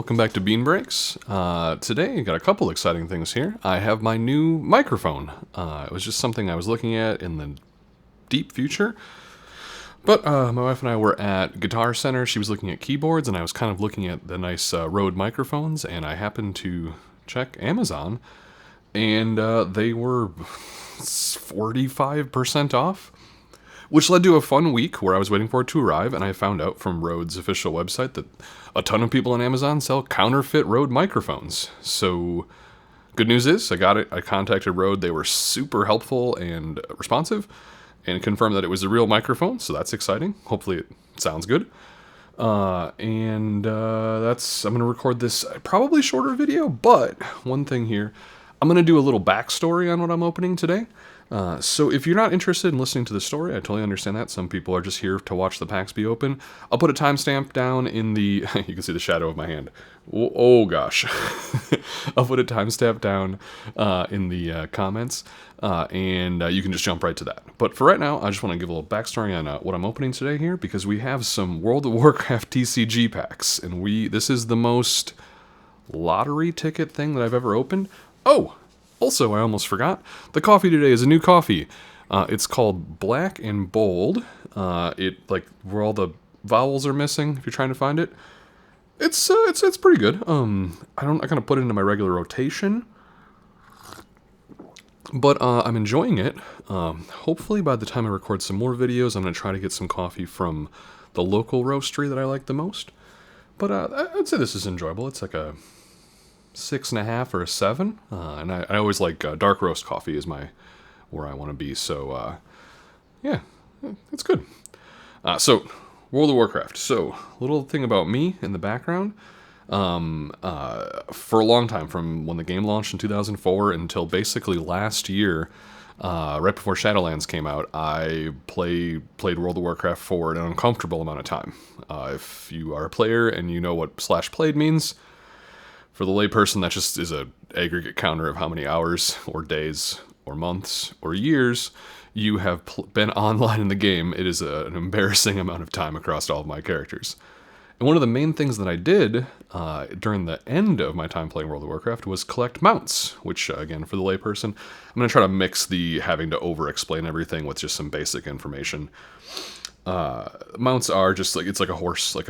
welcome back to Bean Breaks. Today, I got a couple exciting things here. I have my new microphone. It was just something I was looking at in the deep future. But my wife and I were at Guitar Center. She was looking at keyboards, and I was kind of looking at the nice Rode microphones, and I happened to check Amazon, and they were 45% off. Which led to a fun week where I was waiting for it to arrive, and I found out from Rode's official website that a ton of people on Amazon sell counterfeit Rode microphones. So, good news is, I got it. I contacted Rode. They were super helpful and responsive, and confirmed that it was a real microphone, so that's exciting. Hopefully it sounds good. I'm going to record this probably shorter video, but one thing here, I'm going to do a little backstory on what I'm opening today. So if you're not interested in listening to the story, I totally understand that. Some people are just here to watch the packs be open. I'll put a timestamp down in the... you can see the shadow of my hand. Oh gosh. I'll put a timestamp down in the comments, and you can just jump right to that. But for right now, I just want to give a little backstory on what I'm opening today here, because we have some World of Warcraft TCG packs, and this is the most lottery ticket thing that I've ever opened. Oh! Also, I almost forgot, the coffee today is a new coffee. It's called Black and Bold. Where all the vowels are missing, if you're trying to find it. It's pretty good. I kind of put it into my regular rotation, but I'm enjoying it. Hopefully by the time I record some more videos, I'm going to try to get some coffee from the local roastery that I like the most. But I'd say this is enjoyable. It's like a 6.5 or a 7, and I always like dark roast coffee is where I want to be. So yeah, it's good. So World of Warcraft. So little thing about me in the background. For a long time, from when the game launched in 2004 until basically last year, right before Shadowlands came out, I played World of Warcraft for an uncomfortable amount of time. If you are a player and you know what /played means, for the layperson, that just is an aggregate counter of how many hours or days or months or years you have been online in the game. It is an embarrassing amount of time across all of my characters. And one of the main things that I did during the end of my time playing World of Warcraft was collect mounts, which, again, for the layperson, I'm going to try to mix the having to over-explain everything with just some basic information. Mounts are just it's like a horse, like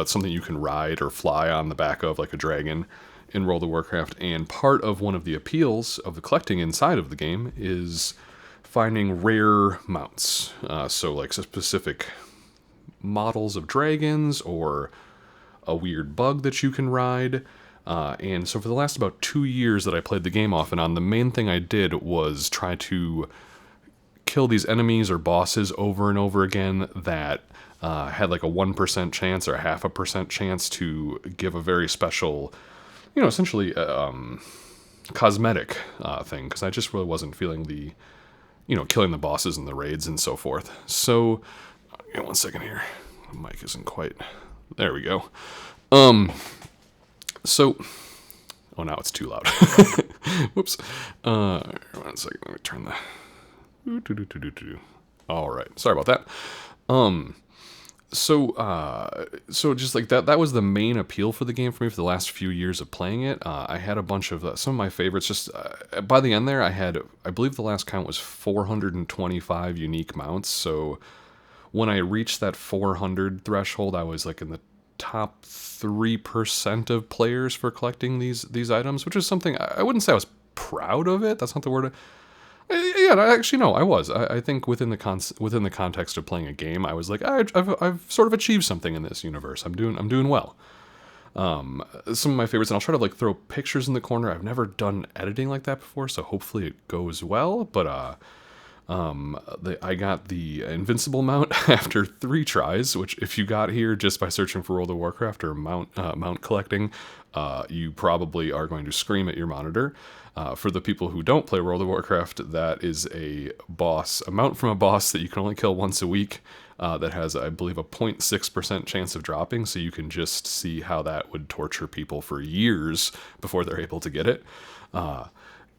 something you can ride or fly on the back of, like a dragon in World of Warcraft. And part of one of the appeals of the collecting inside of the game is finding rare mounts. So like specific models of dragons or a weird bug that you can ride. And so for the last about 2 years that I played the game off and on, the main thing I did was try to kill these enemies or bosses over and over again that had like a 1% chance or a 0.5% chance to give a very special, essentially cosmetic thing, because I just really wasn't feeling the, killing the bosses and the raids and so forth. So, 1 second here. The mic isn't quite... There we go. Oh, now it's too loud. Whoops. 1 second, let me turn the... All right, sorry about that. So just like that was the main appeal for the game for me for the last few years of playing it. I had a bunch of some of my favorites. Just by the end there, I believe the last count was 425 unique mounts. So when I reached that 400 threshold, I was like in the top 3% of players for collecting these items, which is something I wouldn't say I was proud of it. That's not the word. Yeah, actually, no, I was. I think within the context of playing a game, I was like, I've sort of achieved something in this universe. I'm doing well. Some of my favorites, and I'll try to throw pictures in the corner. I've never done editing like that before, so hopefully it goes well. But I got the Invincible mount after 3 tries, which if you got here just by searching for World of Warcraft or mount collecting, you probably are going to scream at your monitor. For the people who don't play World of Warcraft, that is a mount from a boss that you can only kill once a week, that has, I believe, a 0.6% chance of dropping, so you can just see how that would torture people for years before they're able to get it.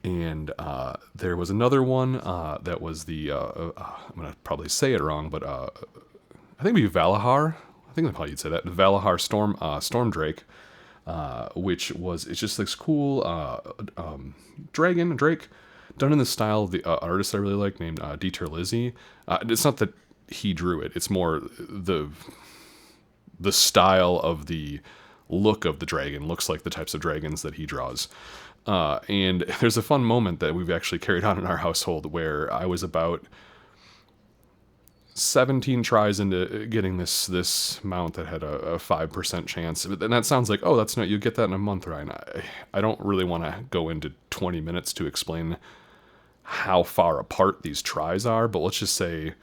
And there was another one that was the, I'm going to probably say it wrong, but I think it'd be Valahar. I think that's how you'd say that. Valahar Storm Drake. which was, it's just this cool Drake, done in the style of the artist I really like named Dieter Lizzie. It's not that he drew it; it's more the style of the look of the dragon looks like the types of dragons that he draws. And there's a fun moment that we've actually carried on in our household where I was about 17 tries into getting this mount that had a 5% chance. And that sounds like, oh, that's not, you get that in a month, Ryan. I don't really want to go into 20 minutes to explain how far apart these tries are, but let's just say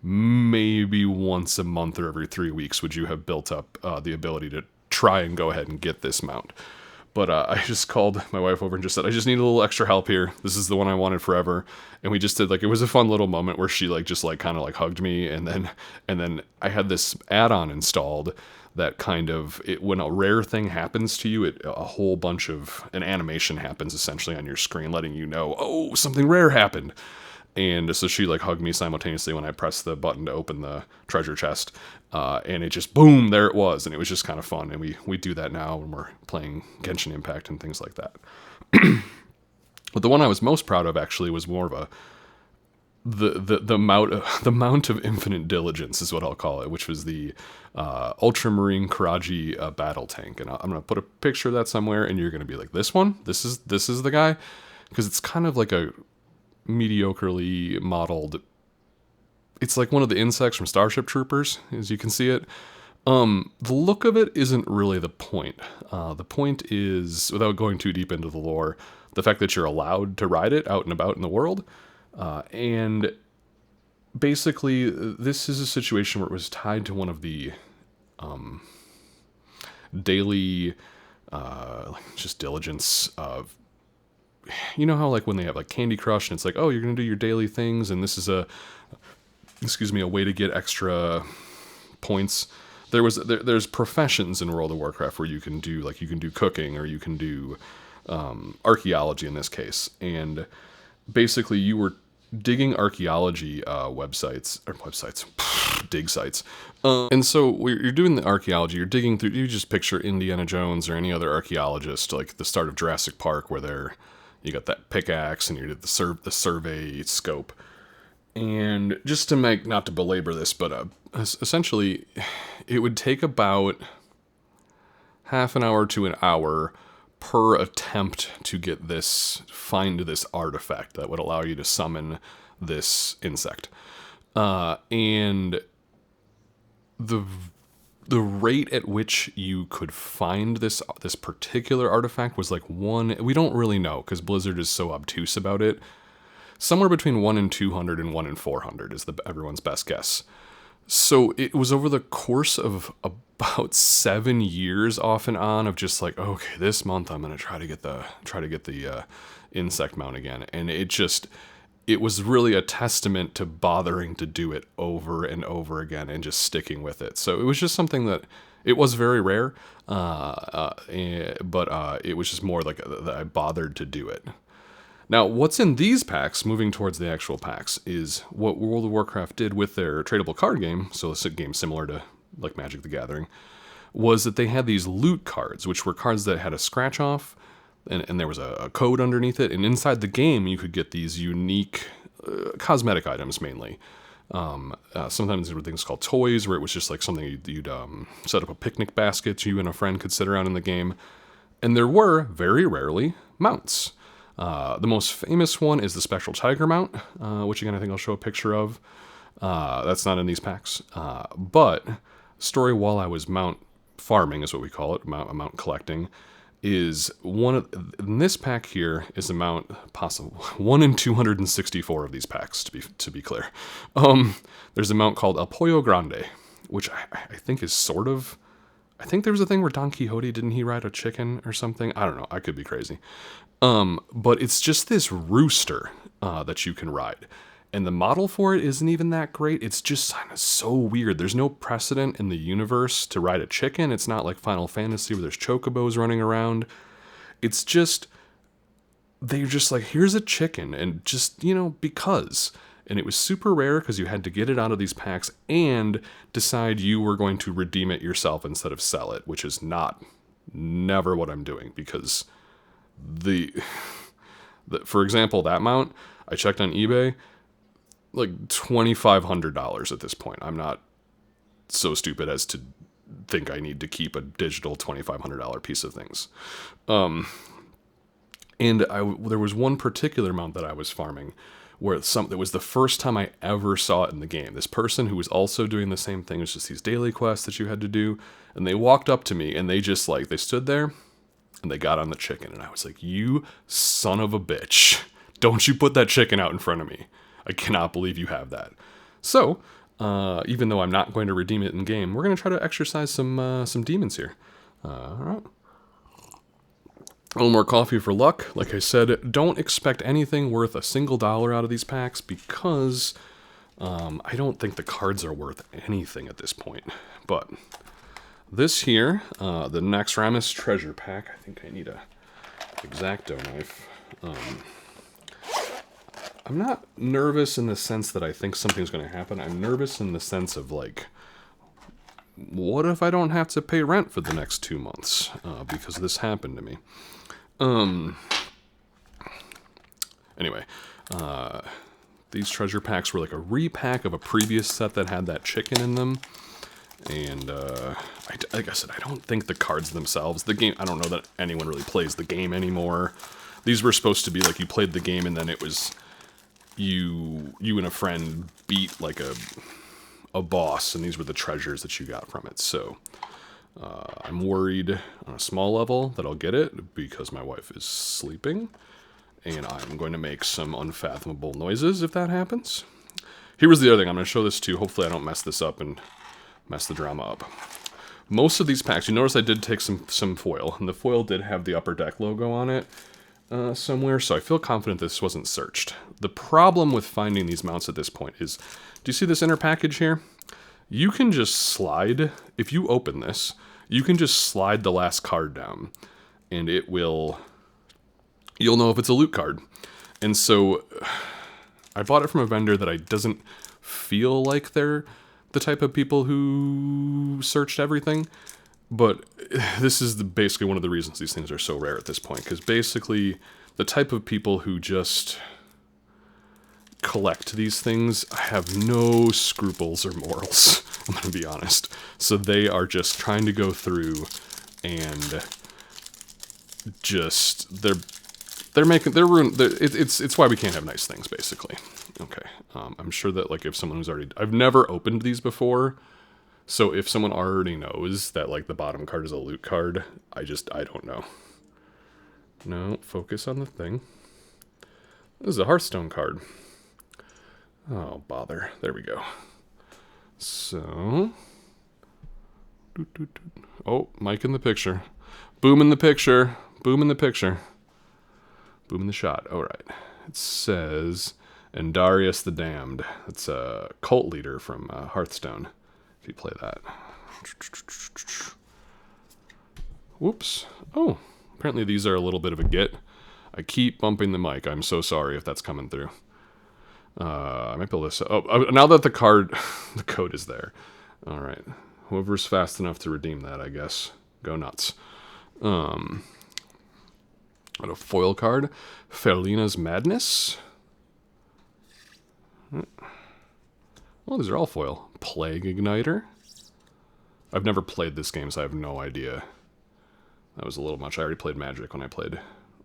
maybe once a month or every 3 weeks would you have built up the ability to try and go ahead and get this mount. But I just called my wife over and just said, I just need a little extra help here. This is the one I wanted forever. And we just did, like, it was a fun little moment where she just kind of hugged me. And then I had this add-on installed that kind of, when a rare thing happens to you, a whole bunch of an animation happens essentially on your screen letting you know, oh, something rare happened. And so she hugged me simultaneously when I pressed the button to open the treasure chest. And it just, boom, there it was. And it was just kind of fun. And we do that now when we're playing Genshin Impact and things like that. But the one I was most proud of actually was more of the mount of infinite diligence is what I'll call it, which was the Ultramarine Karaji battle tank. And I'm going to put a picture of that somewhere, and you're going to be like, this one? This is the guy? Because it's kind of like a mediocrely modeled, it's like one of the insects from Starship Troopers, as you can see it. The look of it isn't really the point. The point is, without going too deep into the lore, the fact that you're allowed to ride it out and about in the world. And basically, this is a situation where it was tied to one of the daily just diligence of, you know how when they have Candy Crush and it's oh, you're going to do your daily things and this is a way to get extra points. There's professions in World of Warcraft where you can do you can do cooking or you can do archaeology in this case. And basically you were digging archaeology dig sites. And so you're doing the archaeology, you're digging through, you just picture Indiana Jones or any other archaeologist, the start of Jurassic Park where you got that pickaxe and you did the survey scope. And just to not to belabor this, but essentially it would take about half an hour to an hour per attempt to find this artifact that would allow you to summon this insect. And the rate at which you could find this particular artifact was one, we don't really know because Blizzard is so obtuse about it. Somewhere between 1 in 200 and 1 in 400 is everyone's best guess. So it was over the course of about 7 years off and on of just okay, this month I'm going to try to get the insect mount again. And it was really a testament to bothering to do it over and over again and just sticking with it. So it was just something that, it was very rare, but it was just more that I bothered to do it. Now, what's in these packs, moving towards the actual packs, is what World of Warcraft did with their tradable card game, so it's a game similar to Magic the Gathering, was that they had these loot cards, which were cards that had a scratch off, and there was a code underneath it, and inside the game you could get these unique cosmetic items mainly. Sometimes there were things called toys, where it was just something you'd set up a picnic basket, you and a friend could sit around in the game, and there were, very rarely, mounts. The most famous one is the Spectral Tiger mount, which again I think I'll show a picture of. That's not in these packs, but story while I was mount farming is what we call it, mount collecting, is in this pack here is a mount possible 1 in 264 of these packs to be clear. There's a mount called El Pollo Grande, which I think is I think there was a thing where Don Quixote, didn't he ride a chicken or something? I don't know, I could be crazy. But it's just this rooster that you can ride. And the model for it isn't even that great. It's just kind of so weird. There's no precedent in the universe to ride a chicken. It's not like Final Fantasy where there's chocobos running around. It's just, they're just here's a chicken and just, because. And it was super rare because you had to get it out of these packs and decide you were going to redeem it yourself instead of sell it, which is not never what I'm doing, because for example, that mount, I checked on eBay, like $2,500 at this point. I'm not so stupid as to think I need to keep a digital $2,500 piece of things. And there was one particular mount that I was farming where it was the first time I ever saw it in the game. This person who was also doing the same thing, it was just these daily quests that you had to do, and they walked up to me and they just they stood there and they got on the chicken, and I was like, you son of a bitch. Don't you put that chicken out in front of me. I cannot believe you have that. So, even though I'm not going to redeem it in game, we're going to try to exercise some demons here. All right. A little more coffee for luck. Like I said, don't expect anything worth a single dollar out of these packs, because I don't think the cards are worth anything at this point. But this here, the Naxxramas Treasure Pack, I think I need a X-Acto knife. I'm not nervous in the sense that I think something's going to happen. I'm nervous in the sense of, what if I don't have to pay rent for the next 2 months? Because this happened to me. Anyway, these treasure packs were like a repack of a previous set that had that chicken in them. And, like I said, I don't think the cards themselves, the game, I don't know that anyone really plays the game anymore. These were supposed to be like you played the game and then it was you and a friend beat like a boss, and these were the treasures that you got from it. So, I'm worried on a small level that I'll get it because my wife is sleeping, and I'm going to make some unfathomable noises if that happens. Here was the other thing. I'm going to show this too. Hopefully I don't mess this up and mess the drama up. Most of these packs, you notice I did take some foil, and the foil did have the Upper Deck logo on it somewhere, so I feel confident this wasn't searched. The problem with finding these mounts at this point is, do you see this inner package here? You can just slide, if you open this, you can just slide the last card down, and you'll know if it's a loot card. And so, I bought it from a vendor that doesn't feel like they're the type of people who searched everything, but this is basically one of the reasons these things are so rare at this point, because basically, the type of people who just collect these things have no scruples or morals, I'm going to be honest. So they are just trying to go through and just, it's why we can't have nice things, basically. Okay, I'm sure that if someone who's I've never opened these before, so if someone already knows that the bottom card is a loot card, I don't know. No, focus on the thing. This is a Hearthstone card. Oh, bother. There we go. So. Oh, mic in the picture. Boom in the picture. Boom in the picture. Boom in the shot. All right. It says Endarius the Damned. It's a cult leader from Hearthstone. If you play that. Whoops. Oh, apparently these are a little bit of a get. I keep bumping the mic. I'm so sorry if that's coming through. I might be able to... Oh, now that the code is there. All right. Whoever's fast enough to redeem that, I guess. Go nuts. Got a foil card. Felina's Madness. Well, these are all foil. Plague Igniter. I've never played this game, so I have no idea. That was a little much. I already played Magic when I played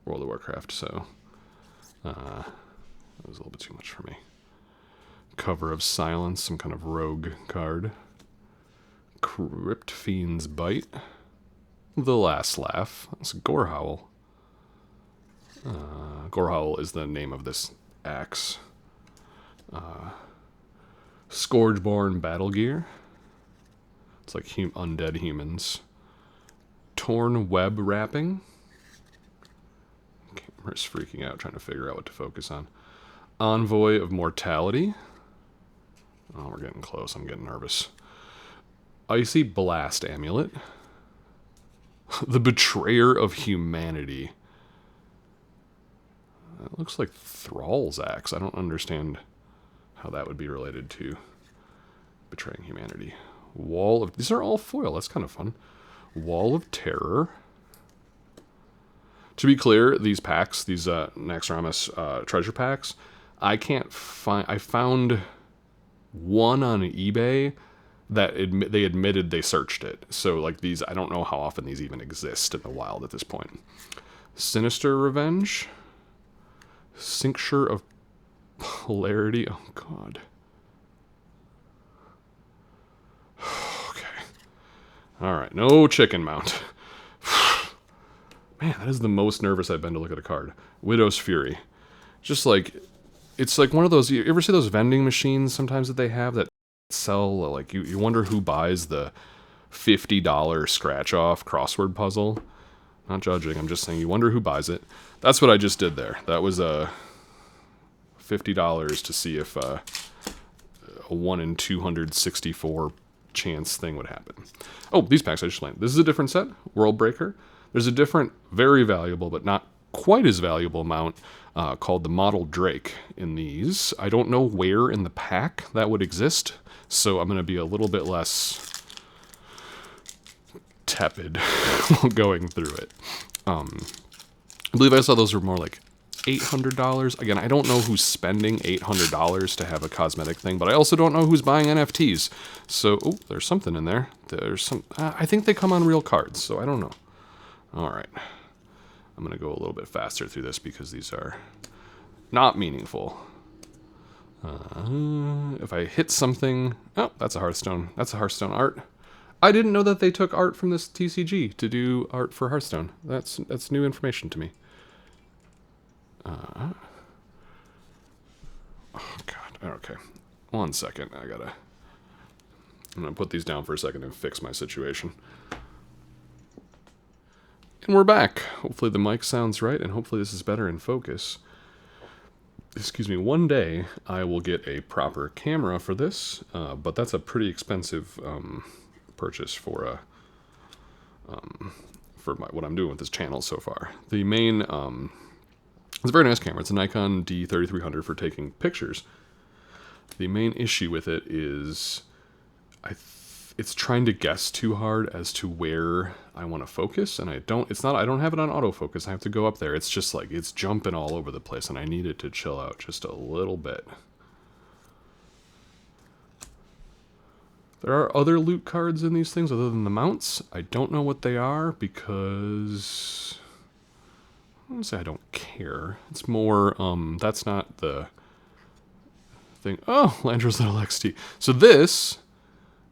World of Warcraft, so... that was a little bit too much for me. Cover of Silence, some kind of rogue card. Crypt Fiend's Bite. The Last Laugh. That's Gorehowl. Gorehowl is the name of this axe. Scourgeborn Battle Gear. It's like undead humans. Torn Web Wrapping. We're just freaking out trying to figure out what to focus on. Envoy of Mortality. Oh, we're getting close. I'm getting nervous. Icy Blast Amulet. The Betrayer of Humanity. That looks like Thrall's axe. I don't understand how that would be related to betraying humanity. Wall of... These are all foil. That's kind of fun. Wall of Terror. To be clear, these packs, these Naxxramas treasure packs, I can't find. I found one on eBay that they admitted they searched it. So like these, I don't know how often these even exist in the wild at this point. Sinister Revenge, Cincture of Polarity. Oh God. Okay. All right. No chicken mount. Man, that is the most nervous I've been to look at a card. Widow's Fury. Just like, it's like one of those, you ever see those vending machines sometimes that they have that sell, like, you wonder who buys the $50 scratch-off crossword puzzle? Not judging, I'm just saying you wonder who buys it. That's what I just did there. That was $50 to see if a 1 in 264 chance thing would happen. Oh, these packs I just learned. This is a different set, World Breaker. There's a different, very valuable, but not quite as valuable mount called the Model Drake in these. I don't know where in the pack that would exist, so I'm going to be a little bit less tepid while going through it. I believe I saw those were more like $800. Again, I don't know who's spending $800 to have a cosmetic thing, but I also don't know who's buying NFTs. So, oh, there's something in there. There's some, I think they come on real cards, so I don't know. All right. I'm going to go a little bit faster through this because these are not meaningful. If I hit something, oh, that's a Hearthstone. That's a Hearthstone art. I didn't know that they took art from this TCG to do art for Hearthstone. That's new information to me. Oh God. Okay. 1 second. I'm gonna put these down for a second and fix my situation. And we're back. Hopefully the mic sounds right, and hopefully this is better in focus. Excuse me, one day I will get a proper camera for this, but that's a pretty expensive purchase for what I'm doing with this channel so far. The main, it's a very nice camera. It's a Nikon D3300 for taking pictures. The main issue with it is it's trying to guess too hard as to where I want to focus, and I don't have it on autofocus. I have to go up there. It's just like, it's jumping all over the place, and I need it to chill out just a little bit. There are other loot cards in these things other than the mounts. I don't know what they are because I wouldn't say I don't care. It's more, that's not the thing. Oh, Landra's Little XT. So this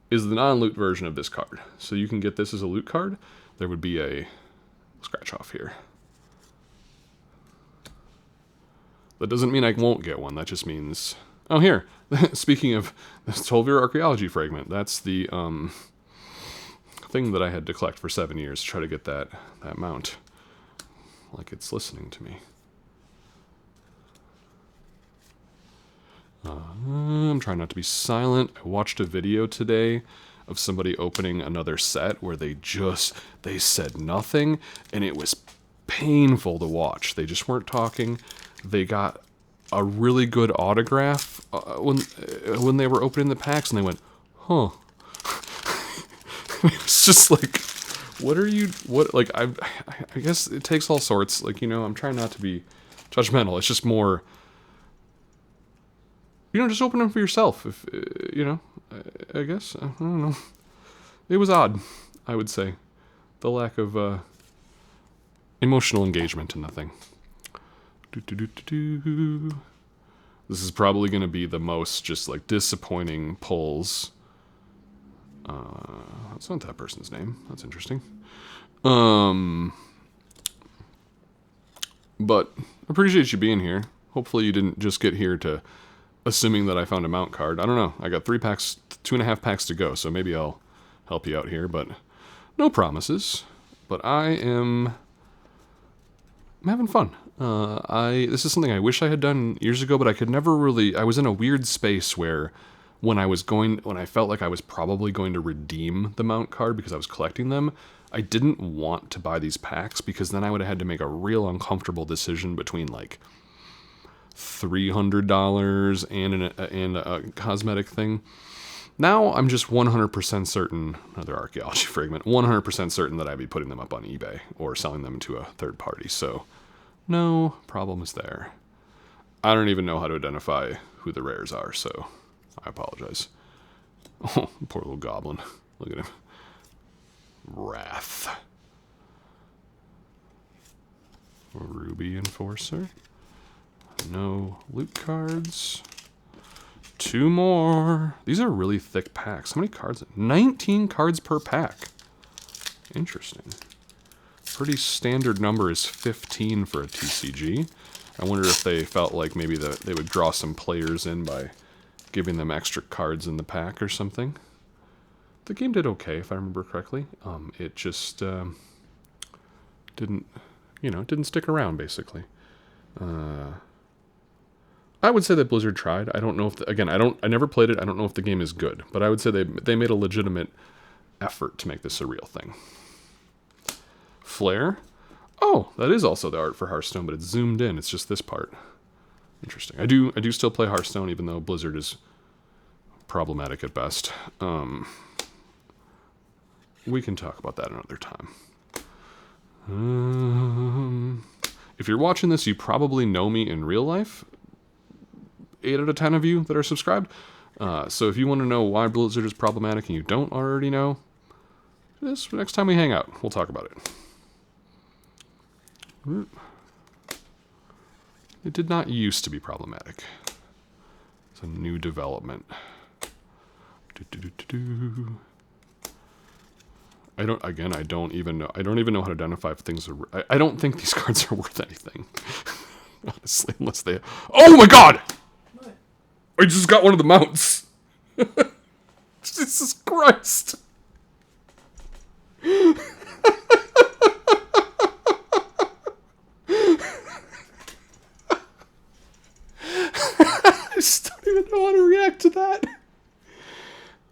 is the non-loot version of this card. So you can get this as a loot card. There would be a scratch off here. That doesn't mean I won't get one. That just means... Oh, here. Speaking of this Tolvir Archaeology Fragment, that's the thing that I had to collect for 7 years to try to get that mount. Like it's listening to me. I'm trying not to be silent. I watched a video today of somebody opening another set where they said nothing, and it was painful to watch. They just weren't talking. They got a really good autograph when they were opening the packs, and they went, huh. It's just like, I guess it takes all sorts. Like, I'm trying not to be judgmental. It's just more, just open them for yourself. If, I guess, I don't know. It was odd, I would say. The lack of emotional engagement in the thing. This is probably going to be the most just like disappointing pulls. That's not that person's name. That's interesting. But appreciate you being here. Hopefully you didn't just get here to assuming that I found a mount card. I don't know. I got 2.5 packs to go, so maybe I'll help you out here, but no promises. But I'm having fun. This is something I wish I had done years ago, but I could never really. I was in a weird space where when I felt like I was probably going to redeem the mount card because I was collecting them, I didn't want to buy these packs because then I would have had to make a real uncomfortable decision between like $300 and a cosmetic thing. Now I'm just 100% certain, another archaeology fragment, 100% certain that I'd be putting them up on eBay or selling them to a third party. So no problem is there. I don't even know how to identify who the rares are, so I apologize. Oh, poor little goblin. Look at him. Wrath. Ruby Enforcer. No loot cards. 2 more. These are really thick packs. How many cards? 19 cards per pack. Interesting. Pretty standard number is 15 for a TCG. I wonder if they felt like maybe they would draw some players in by giving them extra cards in the pack or something. The game did okay, if I remember correctly. It just didn't stick around, basically. I would say that Blizzard tried. I don't know if I never played it. I don't know if the game is good, but I would say they made a legitimate effort to make this a real thing. Flare. Oh, that is also the art for Hearthstone, but it's zoomed in. It's just this part. Interesting. I do still play Hearthstone, even though Blizzard is problematic at best. We can talk about that another time. If you're watching this, you probably know me in real life. 8 out of 10 of you that are subscribed. So if you want to know why Blizzard is problematic and you don't already know, this next time we hang out, we'll talk about it. It did not used to be problematic. It's a new development. I don't even know how to identify if things are... I don't think these cards are worth anything. Honestly, unless they... Oh my god! What? I just got one of the mounts. Jesus Christ. I just don't even know how to react to that.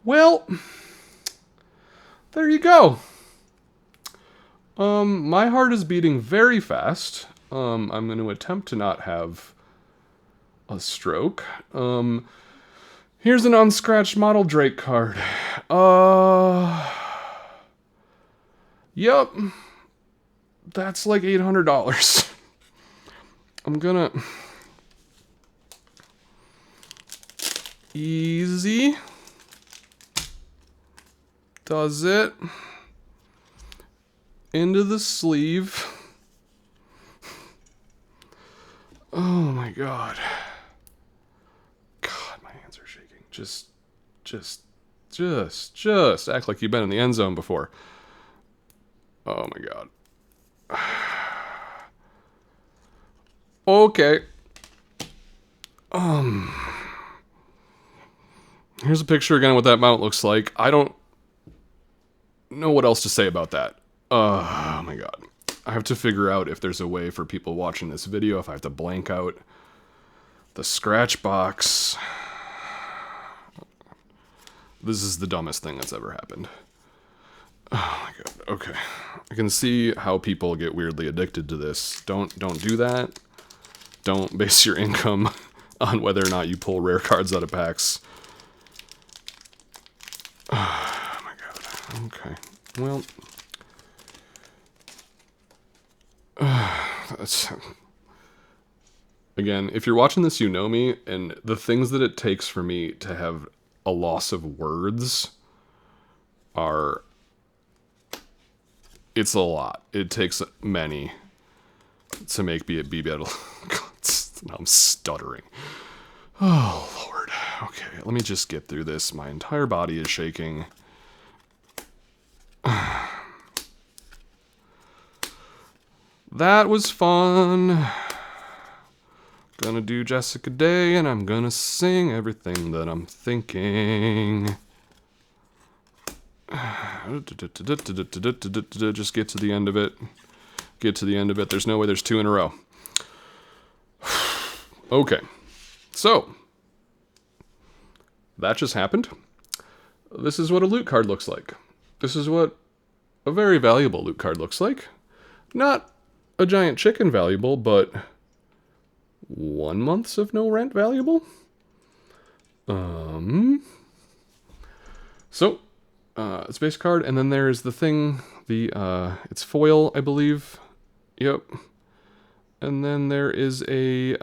Well, there you go. My heart is beating very fast. I'm going to attempt to not have a stroke. Here's an unscratched model Drake card. Yep. That's like $800. I'm gonna... Easy. Does it. Into the sleeve. Oh my god. God, my hands are shaking. Just act like you've been in the end zone before. Oh my god. Okay. Here's a picture again of what that mount looks like. I don't know what else to say about that. Oh my god. I have to figure out if there's a way for people watching this video, if I have to blank out the scratch box. This is the dumbest thing that's ever happened. Oh my god. Okay. I can see how people get weirdly addicted to this. Don't do that. Don't base your income on whether or not you pull rare cards out of packs. Oh my god. Okay. Well, again, if you're watching this, you know me, and the things that it takes for me to have a loss of words are... It's a lot. It takes many to make be able to... Now I'm stuttering. Oh, Lord. Okay, let me just get through this. My entire body is shaking. That was fun. Gonna do Jessica Day, and I'm gonna sing everything that I'm thinking. Just get to the end of it. Get to the end of it. There's no way there's 2 in a row. Okay. So, that just happened. This is what a loot card looks like. This is what a very valuable loot card looks like. Not a giant chicken valuable, but 1 month's of no rent valuable. So, it's base card, and then there's the thing, it's foil, I believe. Yep. And then there is a,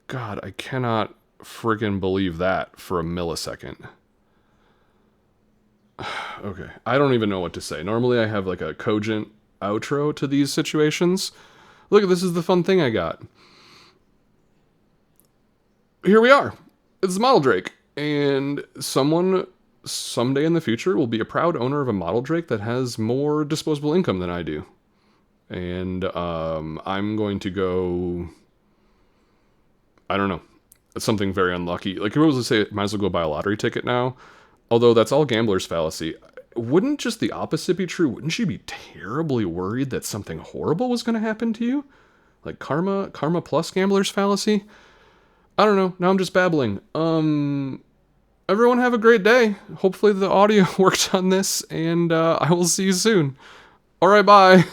God, I cannot friggin' believe that for a millisecond. Okay, I don't even know what to say. Normally I have like a cogent outro to these situations. Look, this is the fun thing I got. Here we are. It's the model Drake. And someone someday in the future will be a proud owner of a model Drake that has more disposable income than I do. And I'm going to go, I don't know, it's something very unlucky. Like, if I was to say, might as well go buy a lottery ticket now. Although that's all gambler's fallacy. Wouldn't just the opposite be true? Wouldn't she be terribly worried that something horrible was going to happen to you? Like karma plus gambler's fallacy? I don't know. Now I'm just babbling. Everyone have a great day. Hopefully the audio worked on this, and I will see you soon. All right, bye.